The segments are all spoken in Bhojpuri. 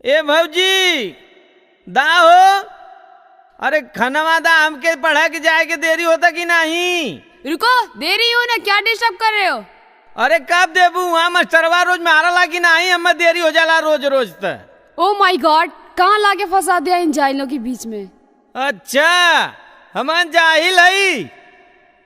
ए भौजी दा हो। अरे खनवा दा, हमके पढ़ा के जाए के देरी होता कि नहीं? रुको, देरी हो ना, क्या डिस्टर्ब कर रहे हो? अरे कब देबू? वहाँ मास्टरवा रोज मारला कि नहीं? हमें देरी हो जाला रोज रोज त। ओ माय गॉड, कहाँ लाके फंसा दिया इन जाहिलों के बीच में। अच्छा, हमन जाहिल हई,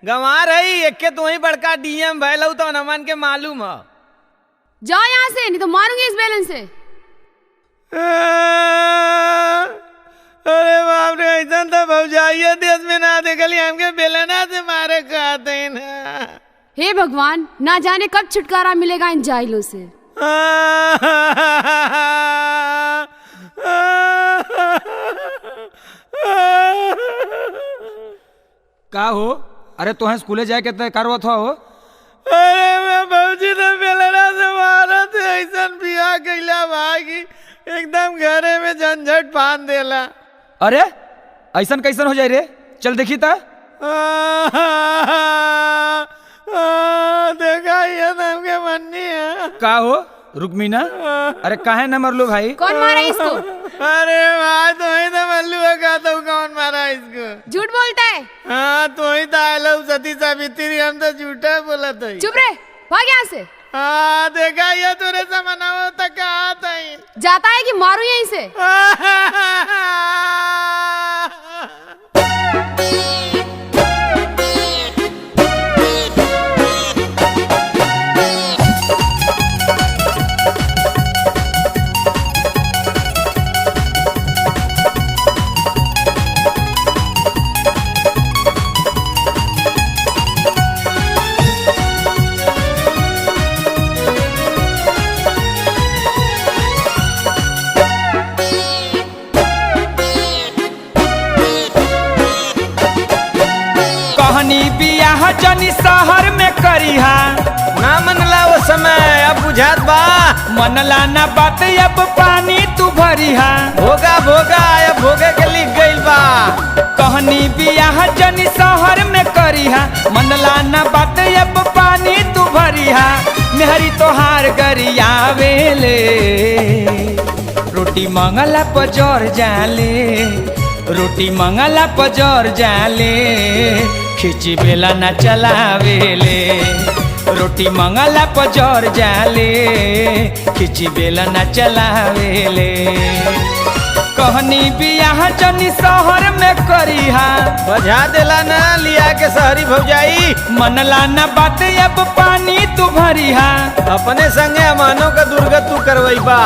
गंवार हई, एक के तो ही बड़का डीएम भैलऊ तो हमन के मालूम है। जाओ यहाँ से, नहीं तो मारूंगी इस बैलेंस से। अरे बाप रे, ऐसा तो भौजाइया देश में ना देखली, हमके बेलना से मारे खाते ना। हे भगवान, ना जाने कब छुटकारा मिलेगा इन जाहिलों से। का हो? अरे तुहे स्कूले जाए के तय करवत हो? अरे मैं भौजी तो बेलना से मारा थे, ऐसा बिया कैला भागी, एकदम घरे में झंझट फान देला। अरे ऐसन कैसन हो जाए रे? चल देखी ता। देखा ये हमके मन्नी है। का हो रुक्मीना? अरे काहे न मरलो भाई? कौन मारा इसको? अरे भाई तो ही तो मल्लू है, कहता हूँ कौन मारा इसको? झूठ बोलता है। हाँ तो ही तो आलो सती सावित्री, हम तो झूठा बोला था। चुप रहे, भाग यहाँ से। हाँ देखा ये तुरे से मना होता कहा था। जाता है कि मारू यहीं से? बियाह जनी शहर में करीहा। ना मनला वो समय, अब बुझात बा। मनला ना बात, अब पानी तू भरीहा। भोगा भोगा अब भोगे के लिख गइल बा। कहनी बियाह जनी शहर में करीहा, मनला ना बात, अब पानी तू भरीहा। मेहरी तोहार गरियावेले, रोटी मंगला पजर जाले, रोटी मंगला पजर जाले। खिची बेला ना चलावेले, रोटी मंगला पजर जाले। खिची बेला ना चलावेले। कहनी बियाह जनी शहर में करीहा, बजा देला ना लिया के शहरी भौजाई। मनला ना बात, अब पानी तू भरीहा। अपने संगे अमानों का दुर्गत तू करवई बा।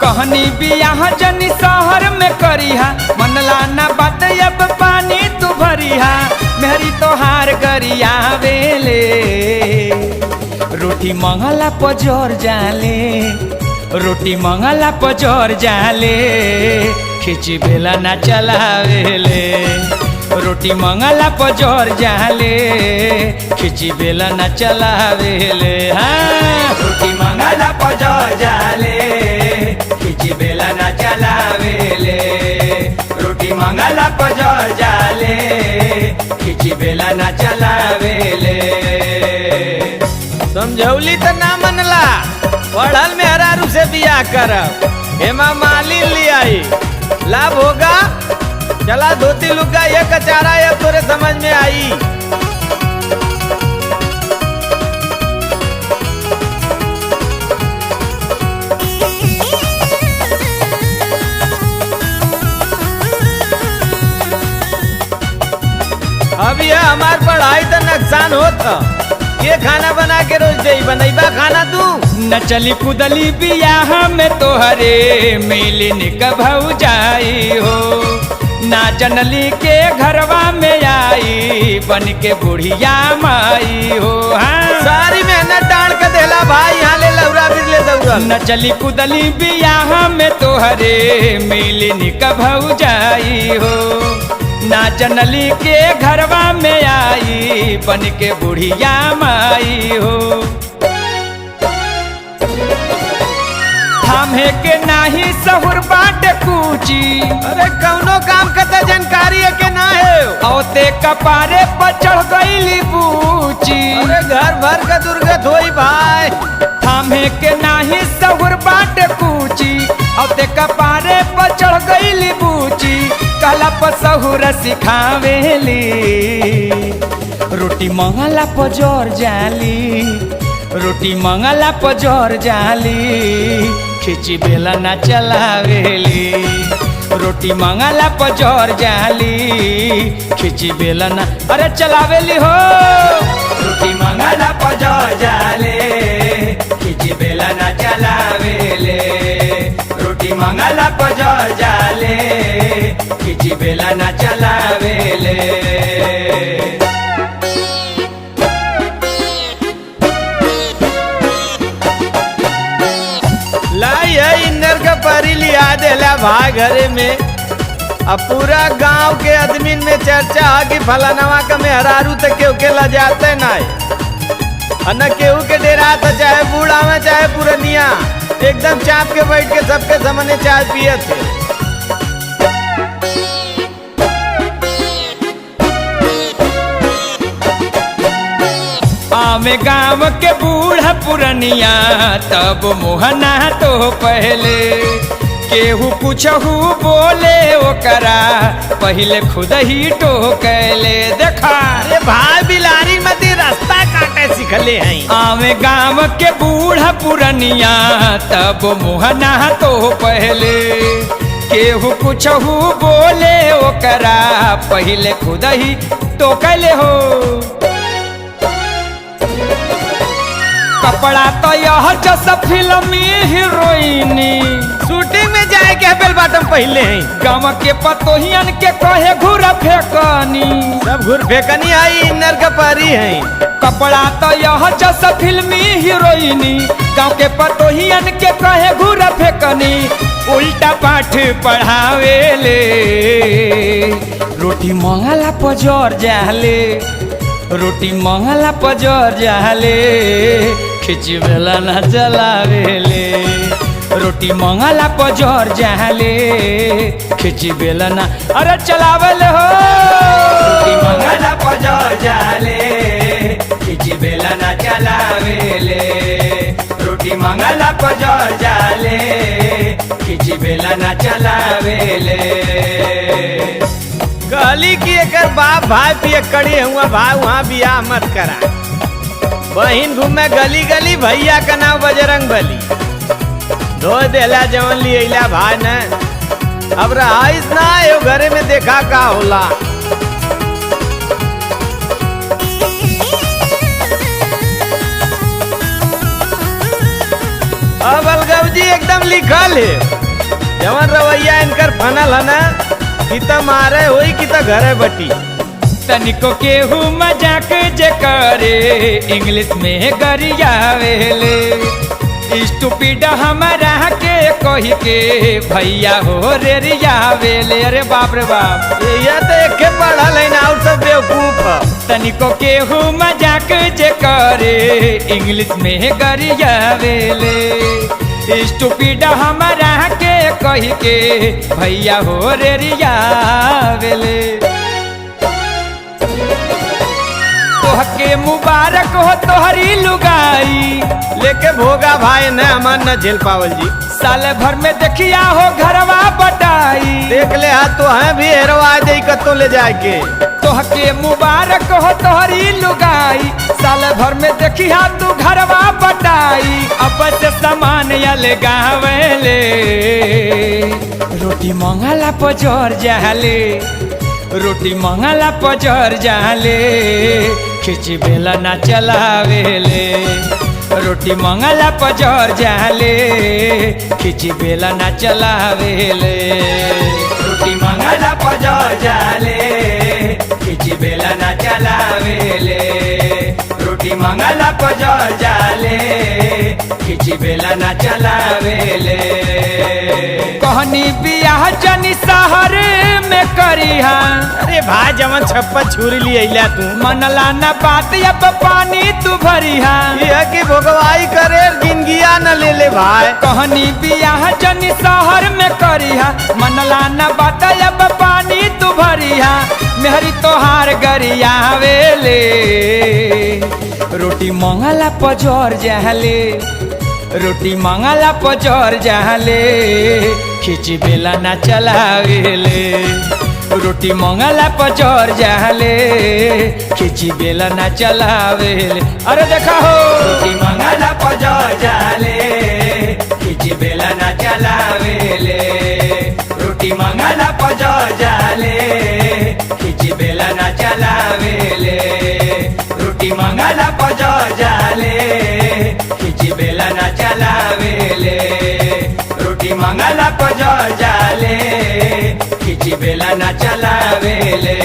कहनी बियाह जनी शहर में करीहा, मनला ना बात, अब पानी तू भरीहा। मेहरी तोहार गरियावेले, रोटी मंगला पजर जाले, रोटी मंगला पजर जाले। खिची बेला ना चलावेले, रोटी मंगला पजर जाले। खिची बेला ना चलावेले। हाँ, रोटी मंगला पजर जाले। खिची बेला ना चलावेले, रोटी मंगला पजर जाले। खिची बेला ना चलावेले। समझौली तो ना मनला, पढ़ल में हरारू से बियाह करब। हेमा मालिन ले आई, लाभ होगा। चला धोती लुगा ये कचारा ये तोरे समझ में आई। अब ये हमार पढ़ाई तो नुकसान होता। ये खाना बना के रोज दे बनैबा खाना तू। न चली कुदली बियाह में तोहरे मिलिन कभू जाई हो। ना जनली के घरवा में आई, बन के बुढ़िया माई हो। हाँ, सारी मेहनत डाल के देला भाई, यहाँ ले लौरा भी ले दौरा। न चली कुदली बियाह में तोहरे मिलिन कभू जाई हो। ना जनली के घरवा में आई, बन के बुढ़िया माई हो। थामे के नाही सहुर बाट कूची। अरे कौनो काम का जानकारी है के ना है? औते कपारे पर चढ़ गईली बूची। अरे घर भर का दुर्गत होई भाई। थामे के नाही सहुर बाट कूची, अब ते कपारे पर चढ़ गईली बूची कहला पर सहुर सिखावेली रोटी मंगला पर जोर जाली रोटी मंगला पर जोर जाली खिची बेला ना चलावेली रोटी मंगला पर जोर जाली खिची बेला ना अरे चलावेली हो रोटी मंगला पर जोर जाले खिची बेला ना चलावेले रोटी मंगला पर जोर जाले खिची बेला ना चलावेले लाई है इन्नर का परी लिया देला भाई घरे में अब पूरा गांव के आदमी में चर्चा है कि फलानवा का मेहरारू तक केहू के ला जाते नहीं न केहू के डेरा था चाहे बूढ़ा में चाहे पुरनिया एकदम चाप के बैठ के सबके सामने चाय पिए थे। आमे गाँव के बूढ़ा पुरनिया तब मुहना तो पहले केहू कुछहू बोले ओकरा पहले खुद ही टोकले देखा अरे भाई बिलारी मती रास्ता काटे सिखले हैं आमे गाँव के बूढ़ा पुरनिया तब मुहना तो पहले केहू कुछहू बोले ओकरा पहले खुद ही टोकले हो कपड़ा तो यह जस फिल्मी हीरोइनी शूटिंग में जाए के बेल बॉटम पहले हैं गाँव के पतोहियन के कहे घूर फेंकनी सब घूर फेंकनी आई इन्नर का परी हैं कपड़ा तो यह जस फिल्मी हीरोइनी गाँव के पतोहियन के कहे घूर फेंकनी उल्टा पाठ पढ़ावेले रोटी मंगला पर जोर जाले रोटी मंगला पर जोर जाले खिची बेला ना चलावेले रोटी मंगला पर जोर जाले खिची बेला ना अरे चलावेले हो रोटी मंगला पर जोर जाले खिची बेला ना चलावेले रोटी मंगला पर जोर जाले खिची बेला ना चलावेले कहली कि एकर बाप भाई पिए कड़ी हुआ भाई वहाँ बियाह मत करा बहिन घूमे गली गली भैया का नाम बजरंग बली धो देला जवन लिया भाई ने अब रहाइश ना आयो घरे में देखा का होला अब अलगव जी एकदम लिखल है जवन रवैया इनकर फनल है ना कि त मारे होई कि त घरे बटी तनिको केहू मजाक जे करे इंग्लिश में गरियावेले स्टूपिड हमारा के कही के भैया हो रे रियावेले अरे बाप रे बाप ये तो एक पढ़ल है ना और सब बेवकूफ तनिको केहू मजाक जे करे इंग्लिश में गरियावेले स्टूपिड हमारा के कही के भैया हो रे रियावेले तोहके मुबारक हो तोहरी लुगाई लेके भोगा भाई ने अमन न झेल पावल जी साल भर में देखिया हो घरवा बटाई देख ले हाथ तो है भी हेरवा दे कतो ले जाके तोहके मुबारक हो तोहरी लुगाई साल भर में देखिया तू घरवा बटाई अब से सामान ले गावेले रोटी मंगला पर जोर जाले रोटी मंगला पर जोर जाले खिची बेला ना चलावेले रोटी मंगला पर जोर जाले खिची बेला ना चलावेले रोटी मंगला पर जोर जाले खिची बेला ना चलावेले रोटी मंगला पर जोर जाले खिची बेला ना चलावेले कहनी बियाह जनी शहर में करिहा अरे भाई जवन छप्पा छुरी लिया तू मनला न बात अब पानी तू भरिहा ये कि भोगवाई करे जिंदगिया न ले ले भाई कहनी बियाह जनी शहर में करिहा मनला न बात अब पानी तू भरिहा मेहरी तोहार गरियावेले रोटी मंगला पर जोर जाले रोटी मंगला पजर जाले खिची बेला ना चलावेले रोटी मंगला पजर जाले खिची बेला ना चलावेले अरे देखा हो रोटी मंगला पजर जाले खिची बेला ना चलावेले रोटी मंगला पजर जाले खिची बेला ना चलावेले रोटी मंगला पजर जाले खिची बेला ना चलावेले रोटी मंगला पजर जाले खिची बेला ना चलावेले